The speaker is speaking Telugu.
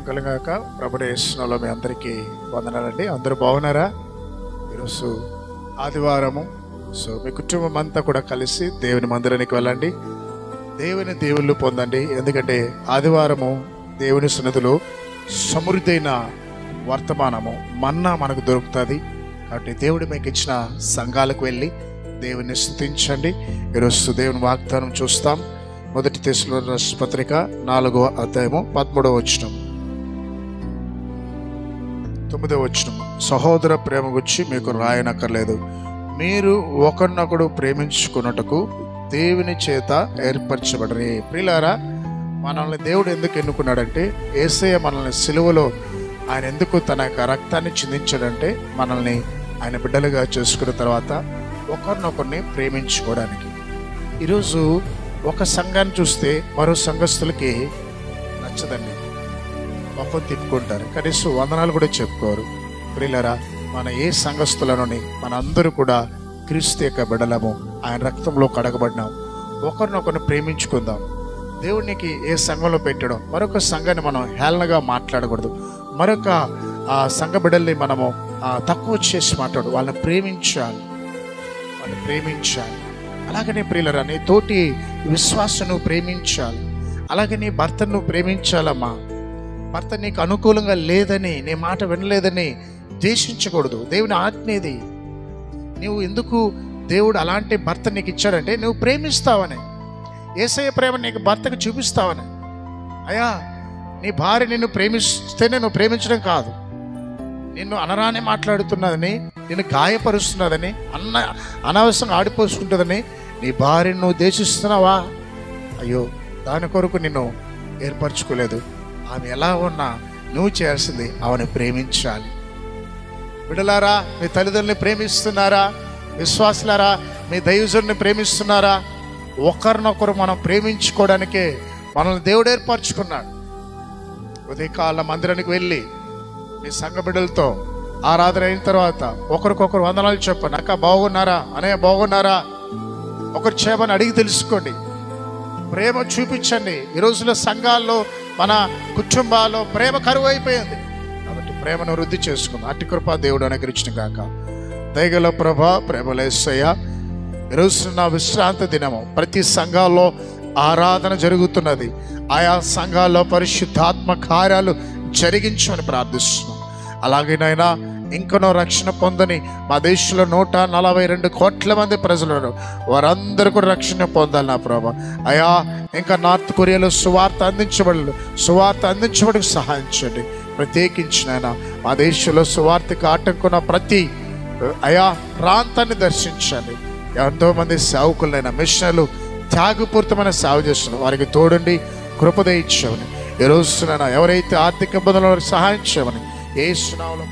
కలుగాక. ప్రభువు యేసునామములో మీ అందరికీ వందనాలండి. అందరూ బాగున్నారా? ఈరోజు ఆదివారము. మీ కుటుంబం అంతా కూడా కలిసి దేవుని మందిరానికి వెళ్ళండి, దేవుని దేవుళ్ళు పొందండి. ఎందుకంటే ఆదివారము దేవుని సన్నిధిలో సమృద్ధైన వర్తమానము మన్నా మనకు దొరుకుతుంది. కాబట్టి దేవుడు మీకు ఇచ్చిన సంఘాలకు వెళ్ళి దేవుని స్తుతించండి. ఈరోజు దేవుని వాగ్దానం చూస్తాం. మొదటి తెస్సలోనికీయులకు పత్రిక 4వ అధ్యాయము 13వ వచనం, 9వ వచనం. సహోదర ప్రేమ గురించి మీకు రాయనక్కర్లేదు, మీరు ఒకరినొకడు ప్రేమించుకున్నట్టుకు దేవుని చేత ఏర్పరచబడరే. ప్రియులారా, మనల్ని దేవుడు ఎందుకు ఎన్నుకున్నాడంటే, యేసయ్య మనల్ని సిలువలో ఆయన ఎందుకు తన యొక్క రక్తాన్ని చిందించాడంటే, మనల్ని ఆయన బిడ్డలుగా చేసుకున్న తర్వాత ఒకరినొకరిని ప్రేమించుకోవడానికి. ఈరోజు ఒక సంఘాన్ని చూస్తే మరో సంఘస్థులకి నచ్చదండి, మొహం తిప్పుకుంటారు, కనీసం వందనాలు కూడా చెప్పుకోరు. ప్రియులారా, మన ఏ సంఘస్థులనని మన అందరూ కూడా క్రీస్తు యొక్క బిడ్డలము, ఆయన రక్తంలో కడగబడినాం. ఒకరినొకరిని ప్రేమించుకుందాం. దేవునికి ఏ సంఘంలో పెట్టడం, మరొక సంఘాన్ని మనం హేళనగా మాట్లాడకూడదు. మరొక సంఘ బిడ్డల్ని మనము తక్కువ చేసి మాట్లాడు. వాళ్ళని ప్రేమించాలి. అలాగనే ప్రియులరా, నీ తోటి విశ్వాసను ప్రేమించాలి. అలాగే నీ భర్తను ప్రేమించాలమ్మా. భర్త నీకు అనుకూలంగా లేదని, నీ మాట వినలేదని ద్వేషించకూడదు. దేవుని ఆజ్ఞేది. నువ్వు ఎందుకు దేవుడు అలాంటి భర్త నీకు ఇచ్చాడంటే, నువ్వు ప్రేమిస్తావని, యేసయ్య ప్రేమ నీకు భర్తకు చూపిస్తావని. అయ్యా, నీ భార్య నిన్ను ప్రేమిస్తేనే నువ్వు ప్రేమించడం కాదు, నిన్ను అనరాని మాట్లాడుతున్నదని, నిన్ను గాయపరుస్తున్నదని, అనవసరంగా ఆడిపోసుకుంటుందని నీ భార్యను నువ్వు ద్వేషిస్తున్నావా? అయ్యో, దాని కొరకు నిన్ను ఏర్పరచుకోలేదు. ఆమె ఎలా ఉన్నా నువ్వు చేయాల్సింది ఆమెను ప్రేమించాలి. బిడ్డలారా, మీ తల్లిదండ్రుల్ని ప్రేమిస్తున్నారా? విశ్వాసులారా, మీ దైవజనుల్ని ప్రేమిస్తున్నారా? ఒకరినొకరు మనం ప్రేమించుకోవడానికే మనల్ని దేవుడు ఏర్పరచుకున్నాడు. ఉదయకాల మందిరానికి వెళ్ళి మీ సంఘ బిడ్డలతో ఆరాధన అయిన తర్వాత ఒకరికొకరు వందనాలు చెప్పండి. అక్క బాగున్నారా, అనే బాగున్నారా, ఒకరు చేయమని అడిగి తెలుసుకోండి. ప్రేమ చూపించండి. ఈ రోజుల్లో సంఘాల్లో, మన కుటుంబాల్లో ప్రేమ కరువు అయిపోయింది. కాబట్టి ప్రేమను వృద్ధి చేసుకుందాం. అట్టి కృప దేవుడు అనుగ్రహించును గాక. దయగల ప్రభా, ప్రేమల యేసయ్య, ఈరోజు నా విశ్రాంతి దినము. ప్రతి సంఘాల్లో ఆరాధన జరుగుతున్నది. ఆయా సంఘాల్లో పరిశుద్ధాత్మ కార్యాలు జరిగించమని ప్రార్థిస్తున్నాం. అలాగేనైనా ఇంకనో రక్షణ పొందని మా దేశంలో 142 కోట్ల మంది ప్రజలు, వారందరూ కూడా రక్షణ పొందాలి నా ప్రభా. అయా, ఇంకా నార్త్ కొరియాలో సువార్త అందించబడి సహాయం చేయండి. ప్రత్యేకించినైనా మా దేశంలో సువార్తకు ఆటంకున్న ప్రతి ప్రాంతాన్ని దర్శించండి. ఎంతోమంది సేవకులైన మిషనర్లు త్యాగపూరితమైన సేవ చేస్తున్నారు. వారికి తోడండి, కృపద ఇచ్చామని. ఈ రోజున ఎవరైతే ఆర్థిక ఇబ్బందుల వారికి సహాయం చేయమని యేసు నామములో